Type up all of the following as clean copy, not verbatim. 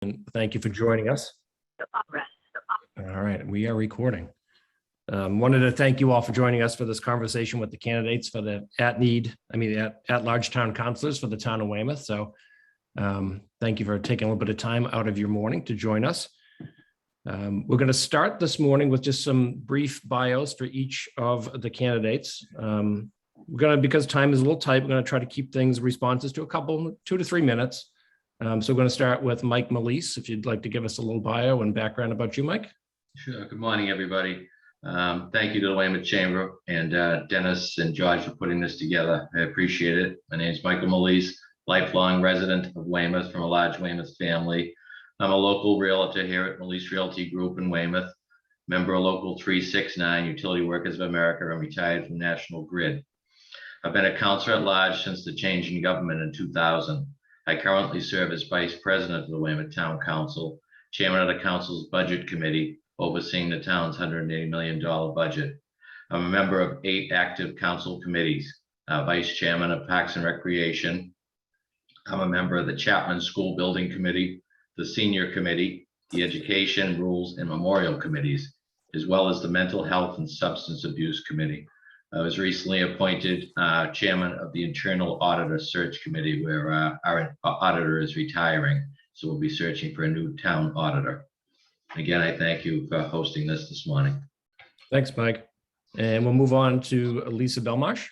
And thank you for joining us. All right, we are recording. Wanted to thank you all for joining us for this conversation with the candidates for the at-large town councilors for the town of Weymouth. So thank you for taking a little bit of time out of your morning to join us. We're going to start this morning with just some brief bios for each of the candidates. Because time is a little tight, we're going to try to keep things responses to 2 to 3 minutes. So we're going to start with Mike Molisse, if you'd like to give us a little bio and background about you, Mike. Sure. Good morning, everybody. Thank you to the Weymouth Chamber and Dennis and George for putting this together. I appreciate it. My name is Michael Molisse, lifelong resident of Weymouth from a large Weymouth family. I'm a local realtor here at Molisse Realty Group in Weymouth, member of Local 369, Utility Workers of America, and retired from National Grid. I've been a councilor at large since the change in government in 2000. I currently serve as Vice President of the Weymouth Town Council, Chairman of the Council's Budget Committee, overseeing the town's $180 million budget. I'm a member of 8 active council committees, Vice Chairman of Parks and Recreation. I'm a member of the Chapman School Building Committee, the Senior Committee, the Education, Rules, and Memorial Committees, as well as the Mental Health and Substance Abuse Committee. I was recently appointed chairman of the Internal Auditor Search Committee, where our auditor is retiring. So we'll be searching for a new town auditor. Again, I thank you for hosting this morning. Thanks, Mike. And we'll move on to Lisa Belmarsh.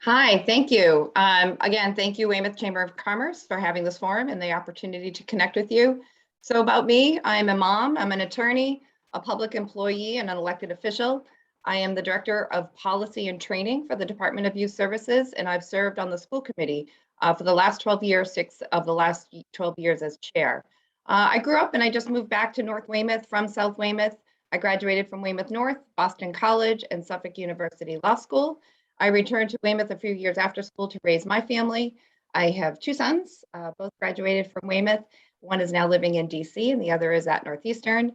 Hi, thank you. Again, thank you, Weymouth Chamber of Commerce, for having this forum and the opportunity to connect with you. So about me, I'm a mom, I'm an attorney, a public employee, and an elected official. I am the Director of Policy and Training for the Department of Youth Services, and I've served on the school committee for the last 12 years, 6 of the last 12 years as chair. I grew up and I just moved back to North Weymouth from South Weymouth. I graduated from Weymouth North, Boston College, and Suffolk University Law School. I returned to Weymouth a few years after school to raise my family. I have 2 sons, both graduated from Weymouth. One is now living in DC and the other is at Northeastern.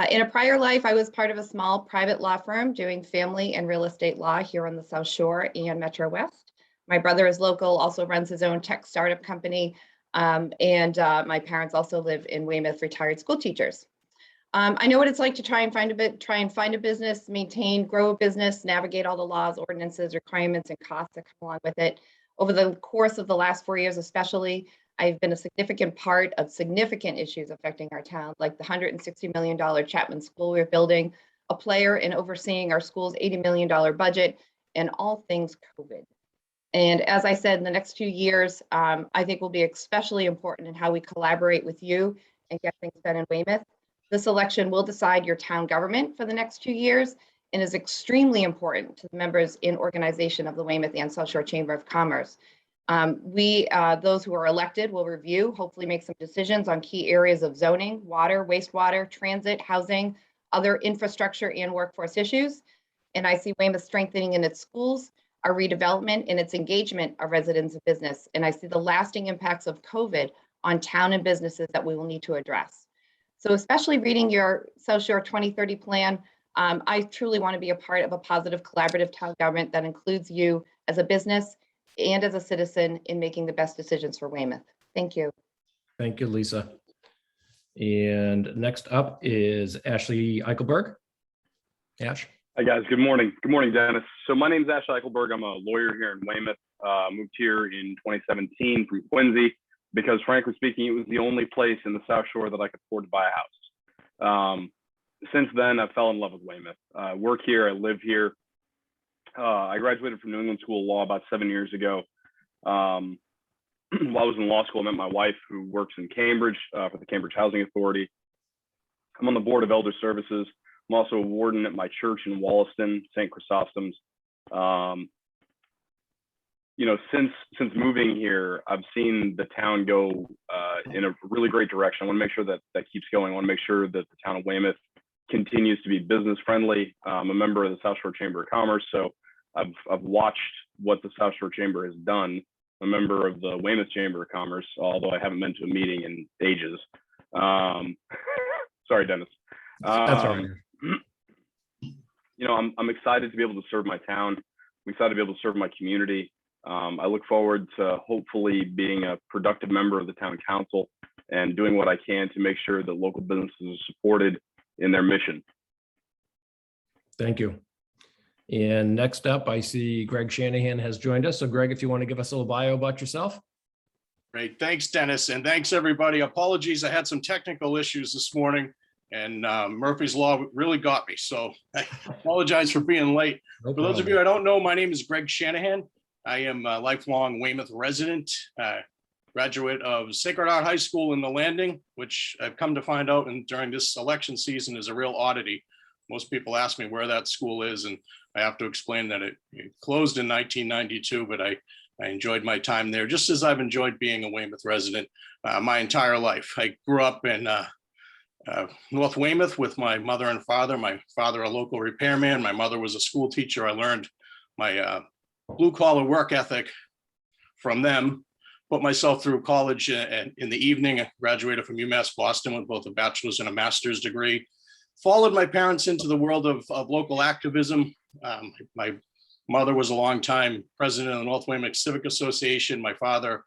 In a prior life, I was part of a small private law firm doing family and real estate law here on the South Shore and Metro West. My brother is local, also runs his own tech startup company. My parents also live in Weymouth, retired school teachers. I know what it's like to try and find a business, grow a business, navigate all the laws, ordinances, requirements, and costs that come along with it. Over the course of the last 4 years, especially, I've been a significant part of significant issues affecting our town, like the $160 million Chapman School we're building, a player in overseeing our school's $80 million budget, and all things COVID. And as I said, in the next few years, I think will be especially important in how we collaborate with you and get things done in Weymouth. This election will decide your town government for the next 2 years and is extremely important to the members in organization of the Weymouth and South Shore Chamber of Commerce. Those who are elected will review, hopefully make some decisions on key areas of zoning, water, wastewater, transit, housing, other infrastructure and workforce issues. And I see Weymouth strengthening in its schools, our redevelopment and its engagement of residents and business. And I see the lasting impacts of COVID on town and businesses that we will need to address. So especially reading your South Shore 2030 plan, I truly want to be a part of a positive collaborative town government that includes you as a business and as a citizen in making the best decisions for Weymouth. Thank you. Thank you, Lisa. And next up is Ashley Eikelberg. Ash. Hi guys, good morning. Good morning, Dennis. So my name is Ash Eikelberg. I'm a lawyer here in Weymouth. Moved here in 2017 from Quincy because frankly speaking, it was the only place in the South Shore that I could afford to buy a house. Since then, I fell in love with Weymouth. I work here, I live here. I graduated from New England School of Law about 7 years ago. While I was in law school, I met my wife who works in Cambridge for the Cambridge Housing Authority. I'm on the board of Elder Services. I'm also a warden at my church in Wollaston, St. Chrysostom's. Since moving here, I've seen the town go in a really great direction. I want to make sure that that keeps going. I want to make sure that the town of Weymouth continues to be business friendly. I'm a member of the South Shore Chamber of Commerce, so I've watched what the South Shore Chamber has done. I'm a member of the Weymouth Chamber of Commerce, although I haven't been to a meeting in ages. Sorry, Dennis. That's all right. I'm excited to be able to serve my town. I'm excited to be able to serve my community. I look forward to hopefully being a productive member of the town council and doing what I can to make sure that local businesses are supported in their mission. Thank you. And next up, I see Greg Shanahan has joined us. So Greg, if you want to give us a little bio about yourself. Great. Thanks, Dennis. And thanks, everybody. Apologies. I had some technical issues this morning and Murphy's Law really got me. So I apologize for being late. No For those of problem. you I don't know, my name is Greg Shanahan. I am a lifelong Weymouth resident, graduate of Sacred Heart High School in the Landing, which I've come to find out and during this election season is a real oddity. Most people ask me where that school is, and I have to explain that it closed in 1992, but I enjoyed my time there, just as I've enjoyed being a Weymouth resident my entire life. I grew up in North Weymouth with my mother and father. My father, a local repairman. My mother was a school teacher. I learned my blue collar work ethic from them. Put myself through college in the evening. I graduated from UMass Boston with both a bachelor's and a master's degree. Followed my parents into the world of local activism. My mother was a longtime president of the North Weymouth Civic Association. My father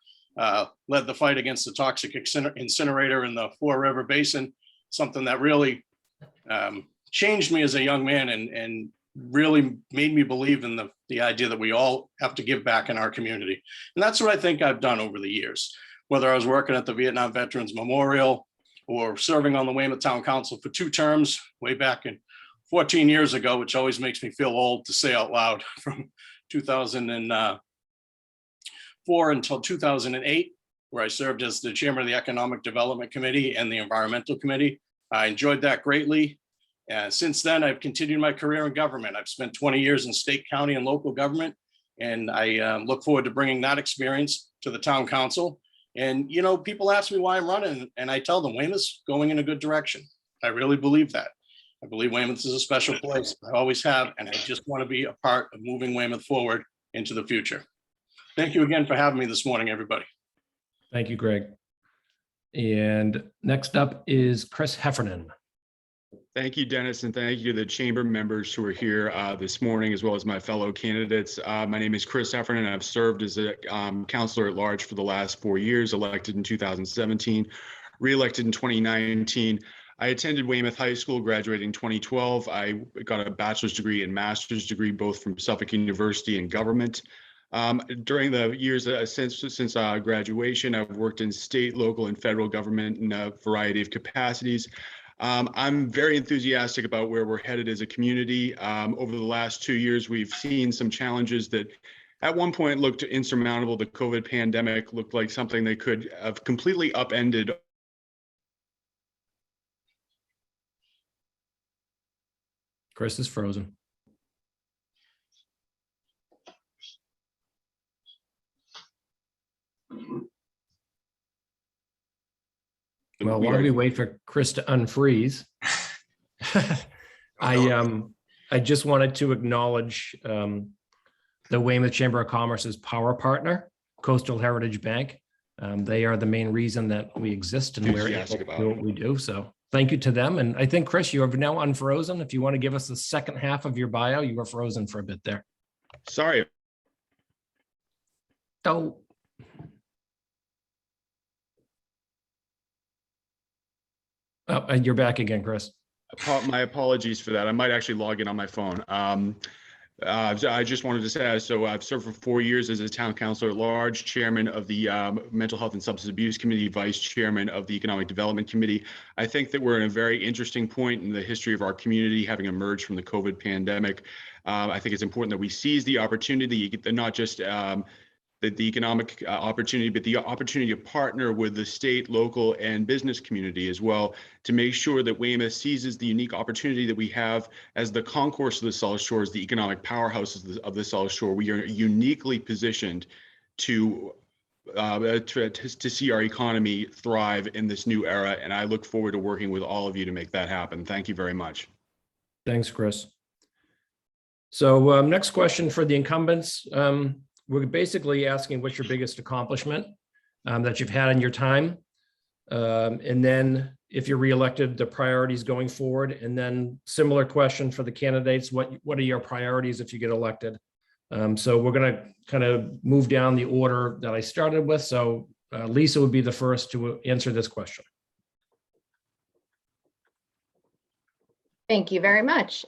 led the fight against the toxic incinerator in the Four River Basin, something that really changed me as a young man and really made me believe in the idea that we all have to give back in our community. And that's what I think I've done over the years, whether I was working at the Vietnam Veterans Memorial or serving on the Weymouth Town Council for 2 terms way back in 14 years ago, which always makes me feel old to say out loud, from 2004 until 2008, where I served as the chairman of the Economic Development Committee and the Environmental Committee. I enjoyed that greatly. Since then, I've continued my career in government. I've spent 20 years in state, county, and local government, and I look forward to bringing that experience to the town council. And, you know, people ask me why I'm running, and I tell them Weymouth's going in a good direction. I really believe that. I believe Weymouth is a special place. I always have, and I just want to be a part of moving Weymouth forward into the future. Thank you again for having me this morning, everybody. Thank you, Greg. And next up is Chris Heffernan. Thank you, Dennis, and thank you to the chamber members who are here this morning, as well as my fellow candidates. My name is Chris Heffernan, and I've served as a councilor at large for the last 4 years, elected in 2017, re-elected in 2019. I attended Weymouth High School, graduating in 2012. I got a bachelor's degree and master's degree, both from Suffolk University in government. During the years since graduation, I've worked in state, local, and federal government in a variety of capacities. I'm very enthusiastic about where we're headed as a community. Over the last 2 years, we've seen some challenges that at one point looked insurmountable. The COVID pandemic looked like something that could have completely upended. Chris is frozen. Well, while we wait for Chris to unfreeze, I just wanted to acknowledge the Weymouth Chamber of Commerce's power partner, Coastal Heritage Bank. They are the main reason that we exist and we're able to do what we do. So thank you to them. And I think, Chris, you have now unfrozen. If you want to give us the second half of your bio, you were frozen for a bit there. Sorry. Oh. Oh, and you're back again, Chris. My apologies for that. I might actually log in on my phone. I just wanted to say, so I've served for 4 years as a town councilor at large, chairman of the Mental Health and Substance Abuse Committee, vice chairman of the Economic Development Committee. I think that we're in a very interesting point in the history of our community, having emerged from the COVID pandemic. I think it's important that we seize the opportunity, not just the economic opportunity, but the opportunity to partner with the state, local, and business community as well to make sure that Weymouth seizes the unique opportunity that we have as the concourse of the South Shore, as the economic powerhouse of the South Shore. We are uniquely positioned to see our economy thrive in this new era, and I look forward to working with all of you to make that happen. Thank you very much. Thanks, Chris. So next question for the incumbents. We're basically asking what's your biggest accomplishment that you've had in your time. And then if you're reelected, the priorities going forward. And then similar question for the candidates, what are your priorities if you get elected So we're going to kind of move down the order that I started with. So Lisa would be the first to answer this question. Thank you very much.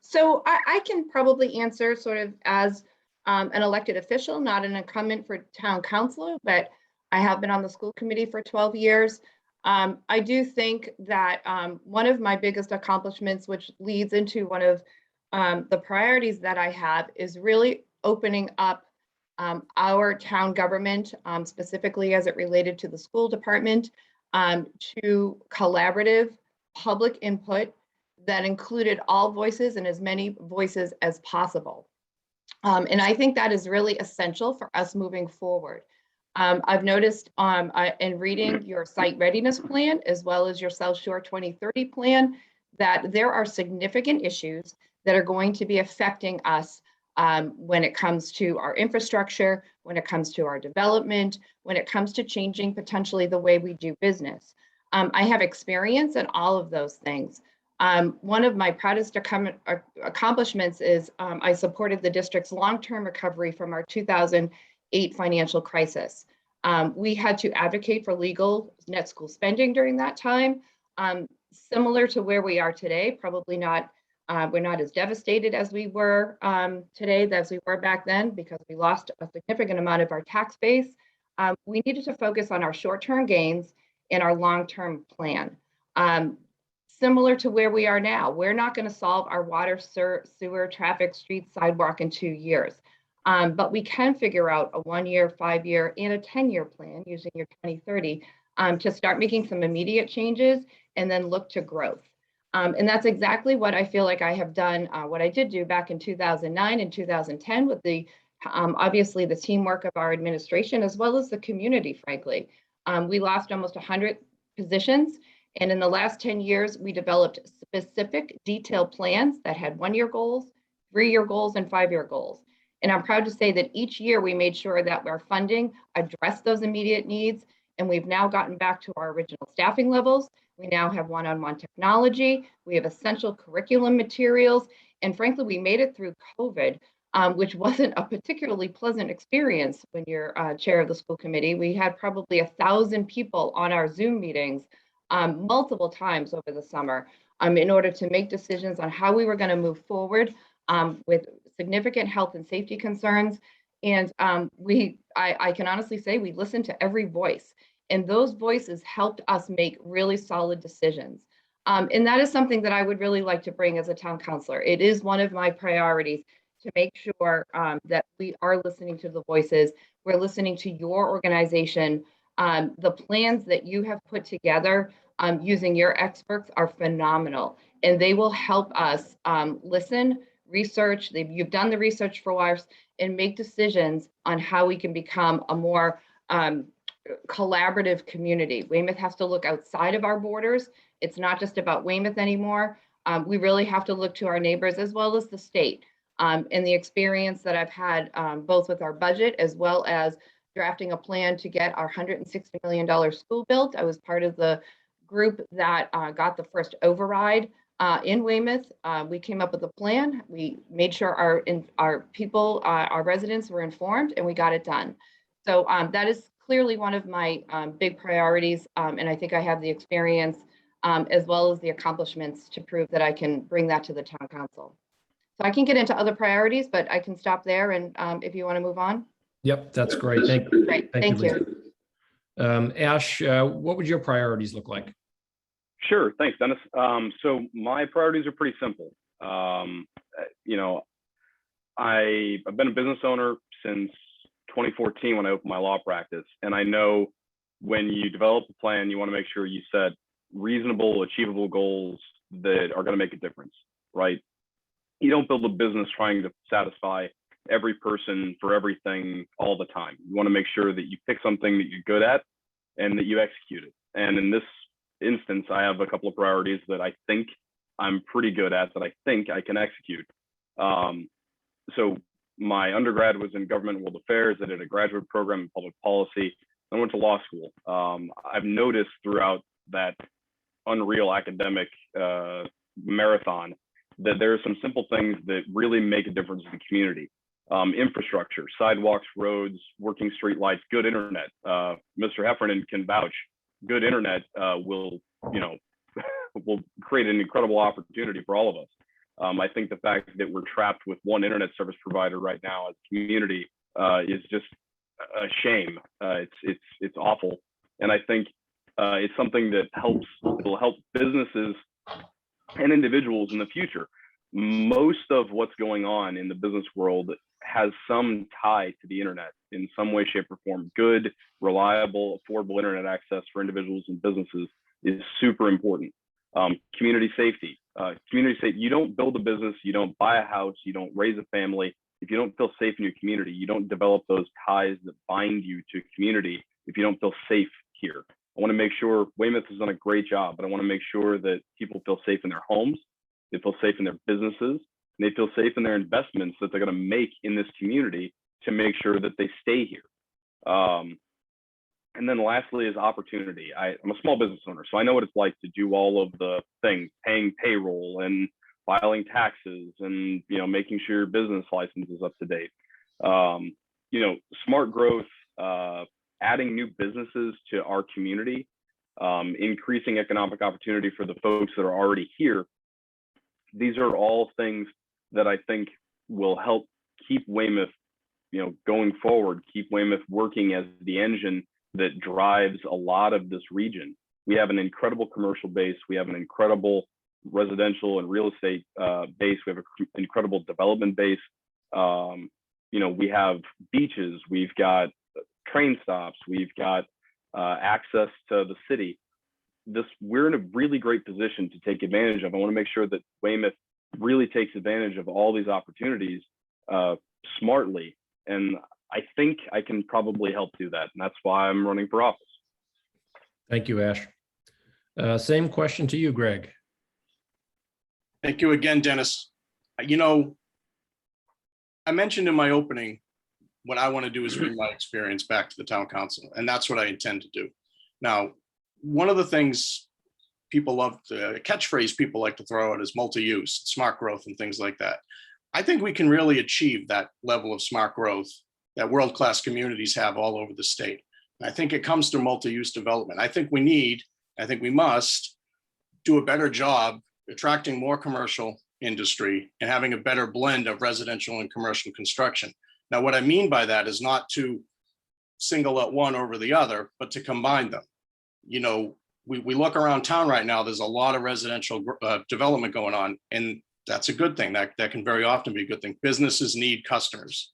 So I can probably answer sort of as an elected official, not an incumbent for town councilor, but I have been on the school committee for 12 years. I do think that one of my biggest accomplishments, which leads into one of the priorities that I have, is really opening up our town government, specifically as it related to the school department, to collaborative public input that included all voices and as many voices as possible. And I think that is really essential for us moving forward. I've noticed in reading your site readiness plan, as well as your South Shore 2030 plan, that there are significant issues that are going to be affecting us when it comes to our infrastructure, when it comes to our development, when it comes to changing potentially the way we do business. I have experience in all of those things. One of my proudest accomplishments is I supported the district's long-term recovery from our 2008 financial crisis. We had to advocate for legal net school spending during that time. Similar to where we are today, probably not, we're not as devastated as we were today as we were back then, because we lost a significant amount of our tax base. We needed to focus on our short-term gains and our long-term plan. Similar to where we are now, we're not going to solve our water, sewer, traffic, street, sidewalk in 2 years. But we can figure out a 1-year, 5-year, and a 10-year plan using your 2030 to start making some immediate changes and then look to growth. And that's exactly what I feel like I have done, what I did do back in 2009 and 2010 with the, obviously the teamwork of our administration, as well as the community, frankly. We lost almost 100 positions. And in the last 10 years, we developed specific detailed plans that had 1-year goals, 3-year goals, and 5-year goals. And I'm proud to say that each year we made sure that our funding addressed those immediate needs. And we've now gotten back to our original staffing levels. We now have one-on-one technology. We have essential curriculum materials. And frankly, we made it through COVID, which wasn't a particularly pleasant experience when you're chair of the school committee. We had probably 1,000 people on our Zoom meetings multiple times over the summer in order to make decisions on how we were going to move forward with significant health and safety concerns. And I can honestly say we listened to every voice, and those voices helped us make really solid decisions. And that is something that I would really like to bring as a town councilor. It is one of my priorities to make sure that we are listening to the voices. We're listening to your organization. The plans that you have put together using your experts are phenomenal, and they will help us listen, research. You've done the research for us, and make decisions on how we can become a more collaborative community. Weymouth has to look outside of our borders. It's not just about Weymouth anymore. We really have to look to our neighbors as well as the state. And the experience that I've had both with our budget as well as drafting a plan to get our $160 million school built. I was part of the group that got the first override in Weymouth. We came up with a plan. We made sure our people, our residents were informed, and we got it done. So that is clearly one of my big priorities. And I think I have the experience as well as the accomplishments to prove that I can bring that to the town council. So I can get into other priorities, but I can stop there. And if you want to move on. Yep, that's great. Thank you. Great, thank you. Ash, what would your priorities look like? Sure, thanks, Dennis. So my priorities are pretty simple. You know, I've been a business owner since 2014 when I opened my law practice, and I know when you develop a plan, you want to make sure you set reasonable, achievable goals that are going to make a difference, right? You don't build a business trying to satisfy every person for everything all the time. You want to make sure that you pick something that you're good at and that you execute it. And in this instance, I have a couple of priorities that I think I'm pretty good at, that I think I can execute. So my undergrad was in government and world affairs. I did a graduate program in public policy. I went to law school. I've noticed throughout that unreal academic marathon that there are some simple things that really make a difference in the community. infrastructure, sidewalks, roads, working street lights, good internet. Mr. Heffernan can vouch. Good internet will, will create an incredible opportunity for all of us. I think the fact that we're trapped with one internet service provider right now as a community is just a shame. It's awful, and I think it's something that will help businesses and individuals in the future. Most of what's going on in the business world has some tie to the internet in some way, shape, or form. Good, reliable, affordable internet access for individuals and businesses is super important. Community safety. You don't build a business, you don't buy a house, you don't raise a family if you don't feel safe in your community. You don't develop those ties that bind you to community if you don't feel safe here. I want to make sure Weymouth has done a great job, but I want to make sure that people feel safe in their homes, they feel safe in their businesses, and they feel safe in their investments that they're going to make in this community to make sure that they stay here. And then lastly is opportunity. I'm a small business owner, so I know what it's like to do all of the things, paying payroll and filing taxes and, making sure your business license is up to date. Smart growth, adding new businesses to our community, increasing economic opportunity for the folks that are already here. These are all things that I think will help keep Weymouth, going forward, keep Weymouth working as the engine that drives a lot of this region. We have an incredible commercial base. We have an incredible residential and real estate base. We have an incredible development base. We have beaches. We've got train stops. We've got access to the city. We're in a really great position to take advantage of. I want to make sure that Weymouth really takes advantage of all these opportunities smartly. And I think I can probably help do that. And that's why I'm running for office. Thank you, Ash. Same question to you, Greg. Thank you again, Dennis. I mentioned in my opening, what I want to do is bring my experience back to the town council, and that's what I intend to do. Now, one of the things people love, a catchphrase people like to throw out is multi-use, smart growth, and things like that. I think we can really achieve that level of smart growth that world-class communities have all over the state. And I think it comes through multi-use development. I think we must do a better job attracting more commercial industry and having a better blend of residential and commercial construction. Now, what I mean by that is not to single out one over the other, but to combine them. We look around town right now, there's a lot of residential development going on, and that's a good thing. That can very often be a good thing. Businesses need customers.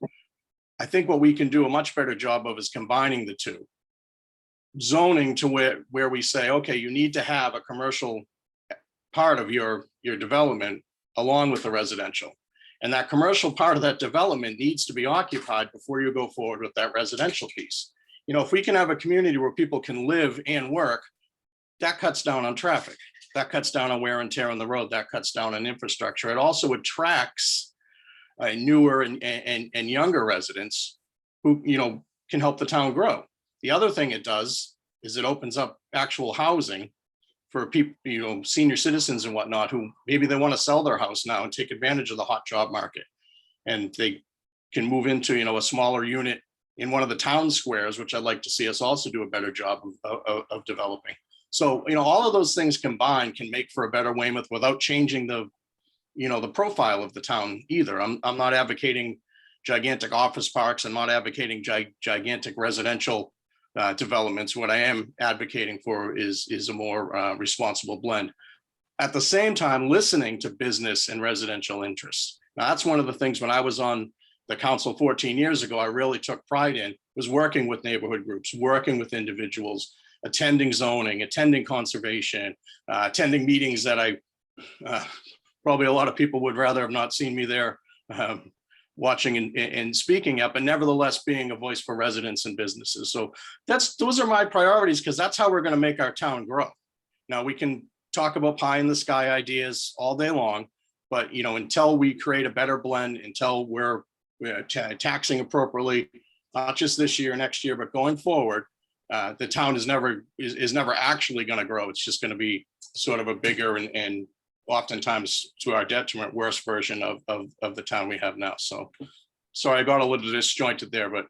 I think what we can do a much better job of is combining the two. Zoning to where we say, okay, you need to have a commercial part of your development along with the residential. And that commercial part of that development needs to be occupied before you go forward with that residential piece. If we can have a community where people can live and work, that cuts down on traffic. That cuts down on wear and tear on the road. That cuts down on infrastructure. It also attracts newer and younger residents who can help the town grow. The other thing it does is it opens up actual housing for people, senior citizens and whatnot, who maybe they want to sell their house now and take advantage of the hot job market, and they can move into a smaller unit in one of the town squares, which I'd like to see us also do a better job of developing. So all of those things combined can make for a better Weymouth without changing the profile of the town either. I'm not advocating gigantic office parks. I'm not advocating gigantic residential developments. What I am advocating for is a more responsible blend. At the same time, listening to business and residential interests. Now, that's one of the things when I was on the council 14 years ago, I really took pride in, was working with neighborhood groups, working with individuals, attending zoning, attending conservation, attending meetings that I probably a lot of people would rather have not seen me there watching and speaking at, but nevertheless being a voice for residents and businesses. So those are my priorities, because that's how we're going to make our town grow. Now, we can talk about pie in the sky ideas all day long, but until we create a better blend, until we're taxing appropriately, not just this year, next year, but going forward, the town is never actually going to grow. It's just going to be sort of a bigger and oftentimes to our detriment, worse version of the town we have now. So sorry, I got a little disjointed there, but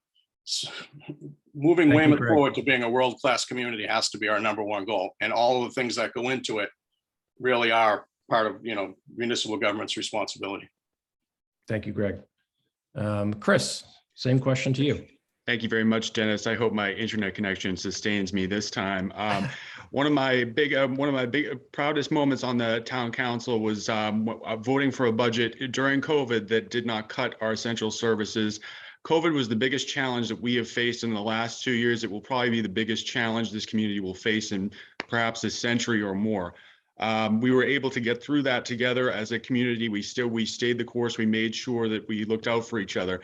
moving Thank you, Weymouth Greg. forward to being a world-class community has to be our #1 goal. And all of the things that go into it really are part of, municipal government's responsibility. Thank you, Greg. Chris, same question to you. Thank you very much, Dennis. I hope my internet connection sustains me this time. One of my big proudest moments on the town council was voting for a budget during COVID that did not cut our essential services. COVID was the biggest challenge that we have faced in the last 2 years. It will probably be the biggest challenge this community will face in perhaps a century or more. We were able to get through that together as a community. We stayed the course. We made sure that we looked out for each other.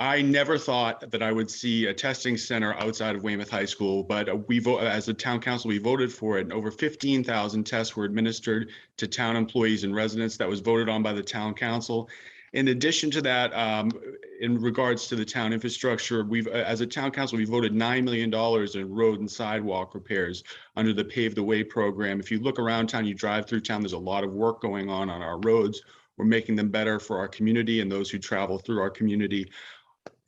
I never thought that I would see a testing center outside of Weymouth High School, but as a town council, we voted for it, and over 15,000 tests were administered to town employees and residents. That was voted on by the town council. In addition to that, in regards to the town infrastructure, as a town council, we voted $9 million in road and sidewalk repairs under the Pave the Way program. If you look around town, you drive through town, there's a lot of work going on our roads. We're making them better for our community and those who travel through our community.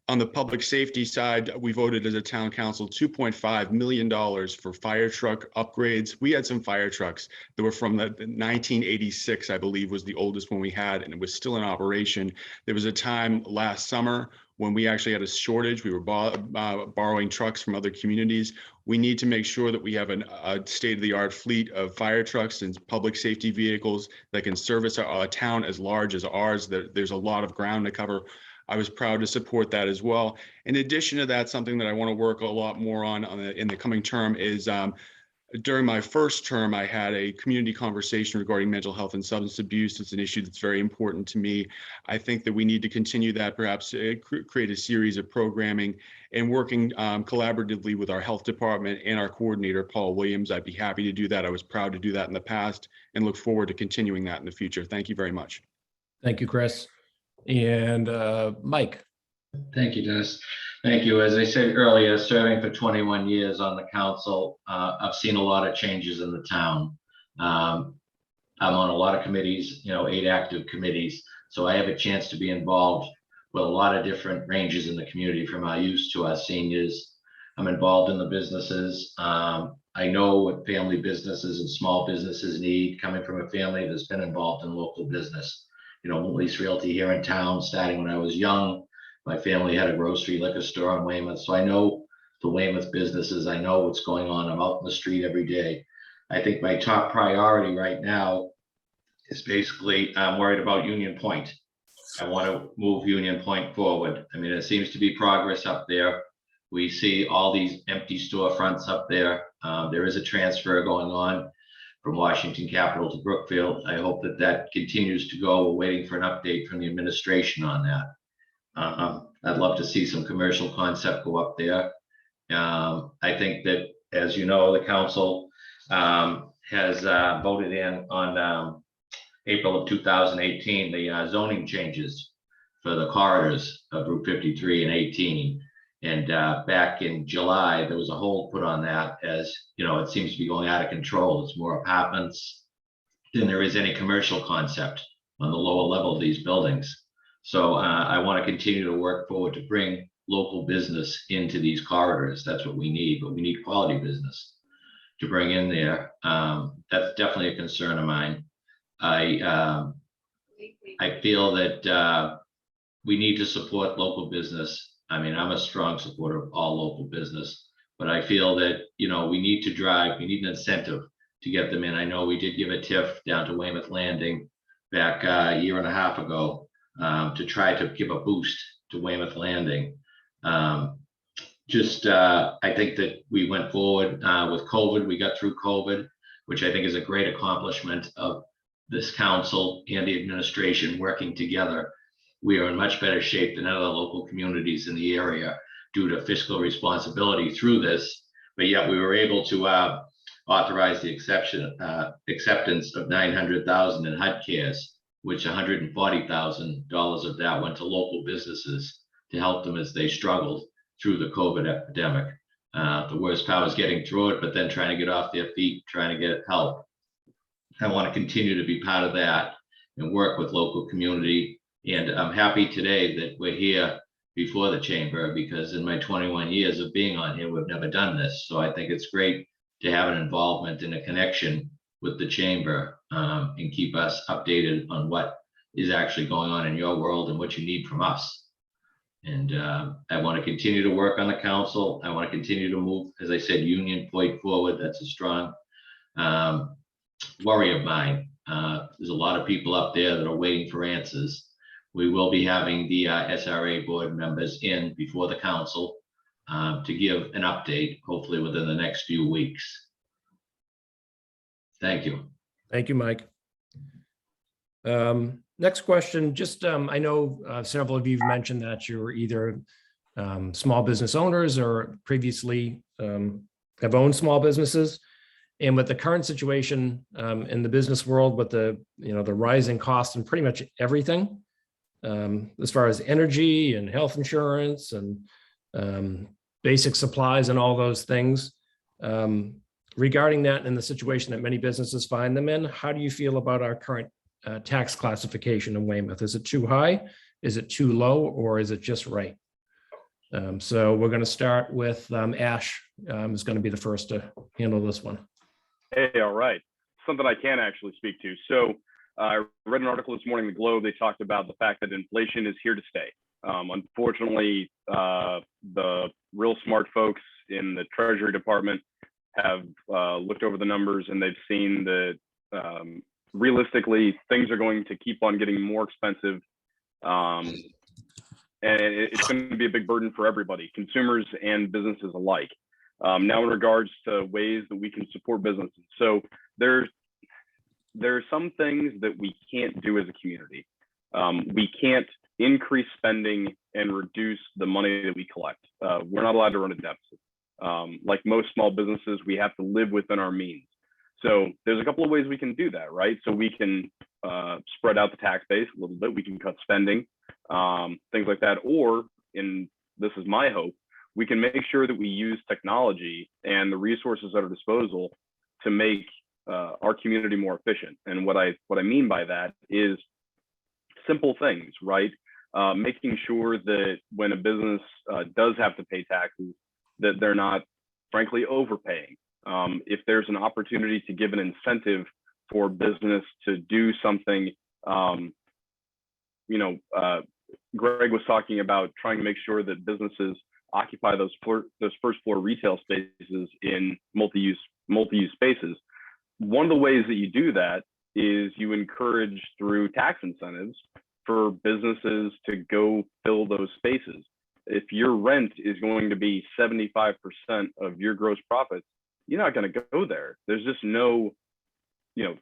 On the public safety side, we voted as a town council $2.5 million for fire truck upgrades. We had some fire trucks that were from the 1986, I believe, was the oldest one we had, and it was still in operation. There was a time last summer when we actually had a shortage. We were borrowing trucks from other communities. We need to make sure that we have a state-of-the-art fleet of fire trucks and public safety vehicles that can service a town as large as ours. There's a lot of ground to cover. I was proud to support that as well. In addition to that, something that I want to work a lot more on in the coming term is during my first term, I had a community conversation regarding mental health and substance abuse. It's an issue that's very important to me. I think that we need to continue that, perhaps create a series of programming and working collaboratively with our health department and our coordinator, Paul Williams. I'd be happy to do that. I was proud to do that in the past and look forward to continuing that in the future. Thank you very much. Thank you, Chris. And Mike. Thank you, Dennis. Thank you. As I said earlier, serving for 21 years on the council, I've seen a lot of changes in the town. I'm on a lot of committees, 8 active committees. So I have a chance to be involved with a lot of different ranges in the community, from our youth to our seniors. I'm involved in the businesses. I know what family businesses and small businesses need, coming from a family that's been involved in local business. Molisse Realty here in town, starting when I was young. My family had a grocery liquor store in Weymouth. So I know the Weymouth businesses. I know what's going on. I'm out in the street every day. I think my top priority right now is basically I'm worried about Union Point. I want to move Union Point forward. I mean, there seems to be progress up there. We see all these empty storefronts up there. There is a transfer going on from Washington Capital to Brookfield. I hope that continues to go. We're waiting for an update from the administration on that. I'd love to see some commercial concept go up there. I think that, as you know, the council has voted in on April of 2018, the zoning changes for the corridors of Route 53 and 18. And back in July, there was a hold put on that, as it seems to be going out of control. It's more apartments than there is any commercial concept on the lower level of these buildings. So I want to continue to work forward to bring local business into these corridors. That's what we need, but we need quality business to bring in there. That's definitely a concern of mine. I feel that we need to support local business. I mean, I'm a strong supporter of all local business, but I feel that, we need an incentive to get them in. I know we did give a TIF down to Weymouth Landing back a year and a half ago to try to give a boost to Weymouth Landing. I think that we went forward with COVID. We got through COVID, which I think is a great accomplishment of this council and the administration working together. We are in much better shape than other local communities in the area due to fiscal responsibility through this, but yet we were able to authorize the acceptance of $900,000 in HUD cares, which $140,000 of that went to local businesses to help them as they struggled through the COVID epidemic. The worst part was getting through it, but then trying to get off their feet, trying to get help. I want to continue to be part of that and work with local community. And I'm happy today that we're here before the chamber, because in my 21 years of being on here, we've never done this. So I think it's great to have an involvement and a connection with the chamber, and keep us updated on what is actually going on in your world and what you need from us. And I want to continue to work on the council. I want to continue to move, as I said, Union Point forward. That's a strong worry of mine. There's a lot of people up there that are waiting for answers. We will be having the SRA board members in before the council to give an update, hopefully within the next few weeks. Thank you. Thank you, Mike. Next question, just I know several of you have mentioned that you're either small business owners or previously have owned small businesses. And with the current situation in the business world, with the rising costs and pretty much everything, as far as energy and health insurance and basic supplies and all those things, regarding that and the situation that many businesses find them in, how do you feel about our current tax classification in Weymouth? Is it too high? Is it too low? Or is it just right? So we're going to start with Ash is going to be the first to handle this one. Hey, all right. Something I can actually speak to. So I read an article this morning in the Globe. They talked about the fact that inflation is here to stay. Unfortunately, the real smart folks in the Treasury Department have looked over the numbers, and they've seen that realistically things are going to keep on getting more expensive, and it's going to be a big burden for everybody, consumers and businesses alike. Now, in regards to ways that we can support businesses, so there are some things that we can't do as a community. We can't increase spending and reduce the money that we collect. We're not allowed to run a deficit. Like most small businesses, we have to live within our means. So there's a couple of ways we can do that, right? So we can spread out the tax base a little bit. We can cut spending, things like that. Or, and this is my hope, we can make sure that we use technology and the resources at our disposal to make our community more efficient. And what I mean by that is simple things, right? Making sure that when a business does have to pay taxes, that they're not, frankly, overpaying. If there's an opportunity to give an incentive for business to do something, Greg was talking about trying to make sure that businesses occupy those first floor retail spaces in multi-use spaces. One of the ways that you do that is you encourage through tax incentives for businesses to go fill those spaces. If your rent is going to be 75% of your gross profits, you're not going to go there. There's just no,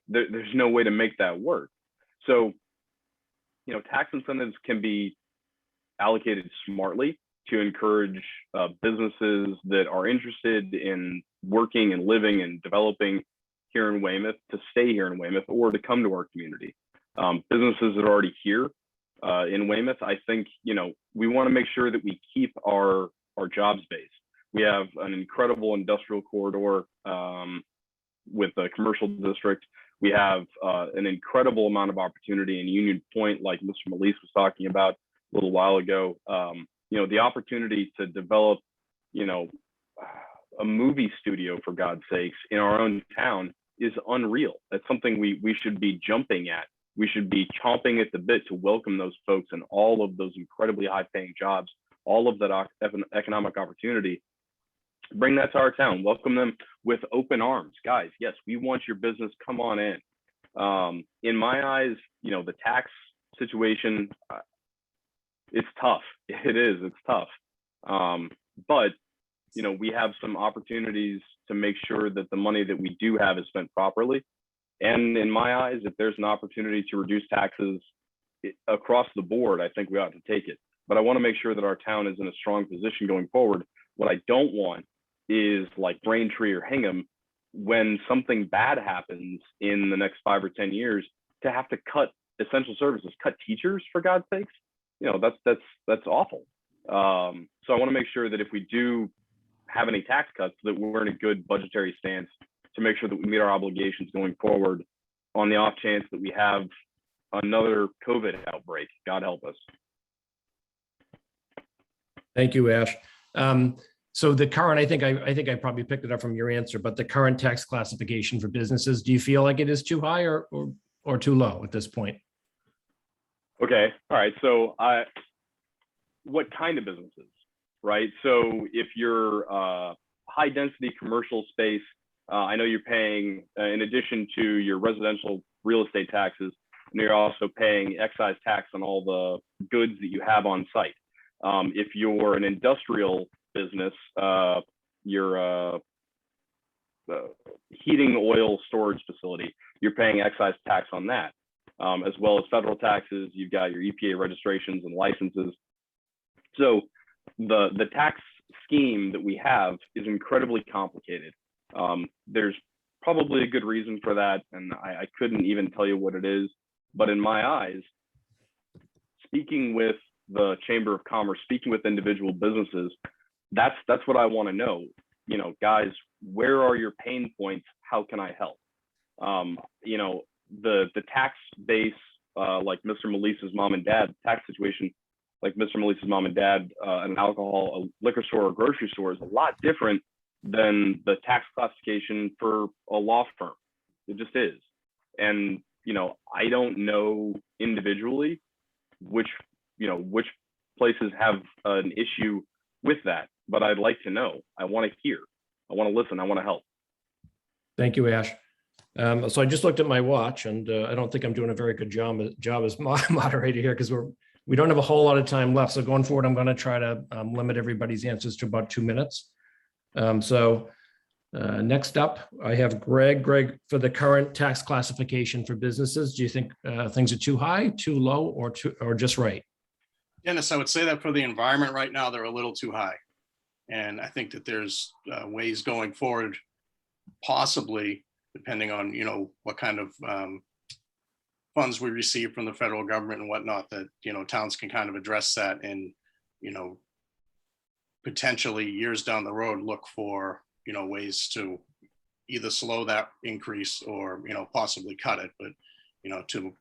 there's no way to make that work. So, tax incentives can be allocated smartly to encourage businesses that are interested in working and living and developing here in Weymouth to stay here in Weymouth or to come to our community. Businesses that are already here in Weymouth, I think, we want to make sure that we keep our jobs base. We have an incredible industrial corridor with the commercial district. We have an incredible amount of opportunity in Union Point, like Mr. Molisse was talking about a little while ago. The opportunity to develop, a movie studio, for God's sakes, in our own town is unreal. That's something we should be jumping at. We should be chomping at the bit to welcome those folks and all of those incredibly high-paying jobs, all of that economic opportunity. Bring that to our town. Welcome them with open arms. Guys, yes, we want your business. Come on in. In my eyes, the tax situation, it's tough. It is. It's tough. But, we have some opportunities to make sure that the money that we do have is spent properly. And in my eyes, if there's an opportunity to reduce taxes across the board, I think we ought to take it. But I want to make sure that our town is in a strong position going forward. What I don't want is like Braintree or Hingham, when something bad happens in the next 5 or 10 years, to have to cut essential services, cut teachers, for God's sakes. That's awful. So I want to make sure that if we do have any tax cuts, that we're in a good budgetary stance to make sure that we meet our obligations going forward on the off chance that we have another COVID outbreak. God help us. Thank you, Ash. So the current, I think I probably picked it up from your answer, but the current tax classification for businesses, do you feel like it is too high or too low at this point? Okay, all right. So what kind of businesses, right? So if you're high density commercial space, I know you're paying, in addition to your residential real estate taxes, and you're also paying excise tax on all the goods that you have on site. If you're an industrial business, your heating oil storage facility, you're paying excise tax on that, as well as federal taxes. You've got your EPA registrations and licenses. So the tax scheme that we have is incredibly complicated. There's probably a good reason for that, and I couldn't even tell you what it is. But in my eyes, speaking with the Chamber of Commerce, speaking with individual businesses, that's what I want to know. You know, guys, where are your pain points? How can I help? You know, the tax base, like Mr. Molisse's mom and dad tax situation, like Mr. Molisse's mom and dad, an alcohol, a liquor store or grocery store is a lot different than the tax classification for a law firm. It just is. And, you know, I don't know individually which places have an issue with that, but I'd like to know. I want to hear. I want to listen. I want to help. Thank you, Ash. So I just looked at my watch, and I don't think I'm doing a very good job as moderator here, because we don't have a whole lot of time left. So going forward, I'm going to try to limit everybody's answers to about 2 minutes. Next up, I have Greg. Greg, for the current tax classification for businesses, do you think things are too high, too low, or just right? Dennis, I would say that for the environment right now, they're a little too high. And I think that there's ways going forward, possibly, depending on, you know, what kind of funds we receive from the federal government and whatnot, that, you know, towns can kind of address that and, you know, potentially years down the road, look for, you know, ways to either slow that increase or, you know, possibly cut it. But, you know, to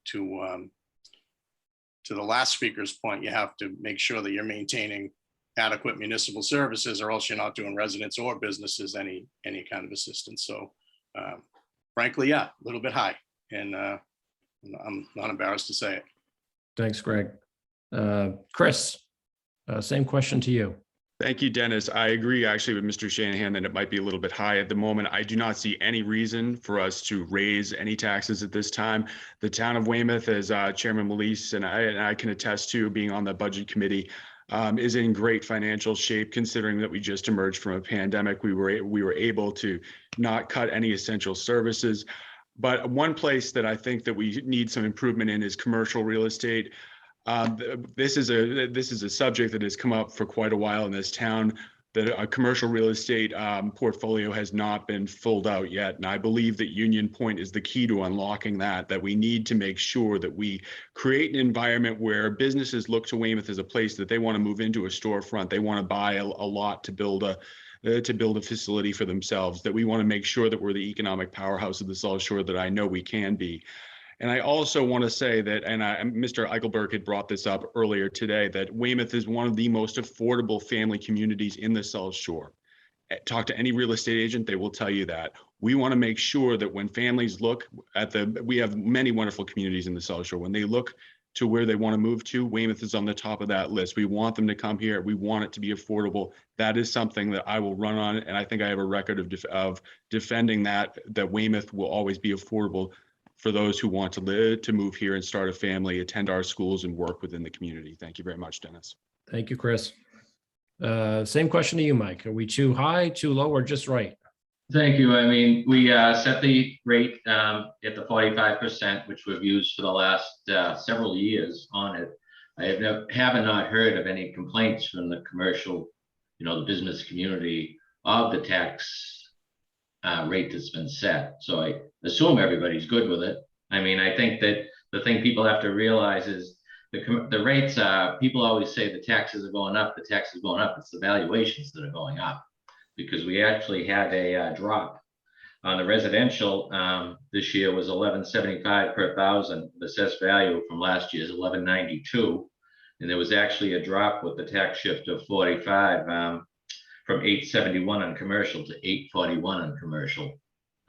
the last speaker's point, you have to make sure that you're maintaining adequate municipal services, or else you're not doing residents or businesses any kind of assistance. So frankly, yeah, a little bit high, and I'm not embarrassed to say it. Thanks, Greg. Chris, same question to you. Thank you, Dennis. I agree actually with Mr. Shanahan that it might be a little bit high at the moment. I do not see any reason for us to raise any taxes at this time. The town of Weymouth, as Chairman Molisse and I can attest to, being on the budget committee, is in great financial shape, considering that we just emerged from a pandemic. We were able to not cut any essential services. But one place that I think that we need some improvement in is commercial real estate. This is a subject that has come up for quite a while in this town, that a commercial real estate portfolio has not been filled out yet. And I believe that Union Point is the key to unlocking that we need to make sure that we create an environment where businesses look to Weymouth as a place that they want to move into a storefront. They want to buy a lot to build a facility for themselves, that we want to make sure that we're the economic powerhouse of the South Shore that I know we can be. And I also want to say that, and Mr. Eikelberg had brought this up earlier today, that Weymouth is one of the most affordable family communities in the South Shore. Talk to any real estate agent, they will tell you that. We want to make sure that when families look at we have many wonderful communities in the South Shore. When they look to where they want to move to, Weymouth is on the top of that list. We want them to come here. We want it to be affordable. That is something that I will run on. And I think I have a record of defending that Weymouth will always be affordable for those who want to move here and start a family, attend our schools, and work within the community. Thank you very much, Dennis. Thank you, Chris. Same question to you, Mike. Are we too high, too low, or just right? Thank you. I mean, we set the rate at the 45%, which we've used for the last several years on it. I haven't not heard of any complaints from the commercial, you know, the business community of the tax rate that's been set. So I assume everybody's good with it. I mean, I think that the thing people have to realize is the rates people always say the taxes are going up, the taxes are going up. It's the valuations that are going up, because we actually had a drop on the residential. This year was $11.75 per thousand. The assessed value from last year is $11.92. And there was actually a drop with the tax shift of 45 from 871 on commercial to 841 on commercial.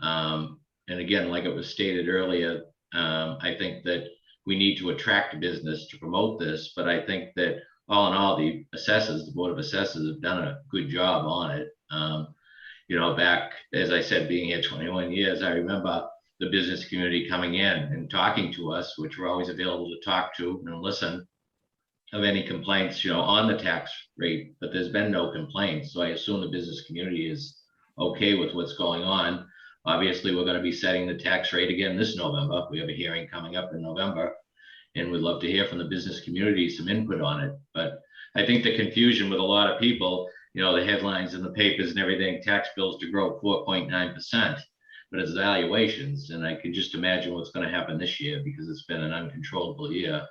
And again, like it was stated earlier, I think that we need to attract business to promote this, but I think that all in all, the assessors, the Board of Assessors have done a good job on it. You know, back, as I said, being here 21 years, I remember the business community coming in and talking to us, which we're always available to talk to and listen of any complaints, you know, on the tax rate, but there's been no complaints. So I assume the business community is okay with what's going on. Obviously, we're going to be setting the tax rate again this November. We have a hearing coming up in November, and we'd love to hear from the business community some input on it. But I think the confusion with a lot of people, you know, the headlines in the papers and everything, tax bills to grow 4.9%, but it's valuations. And I can just imagine what's going to happen this year, because it's been an uncontrollable year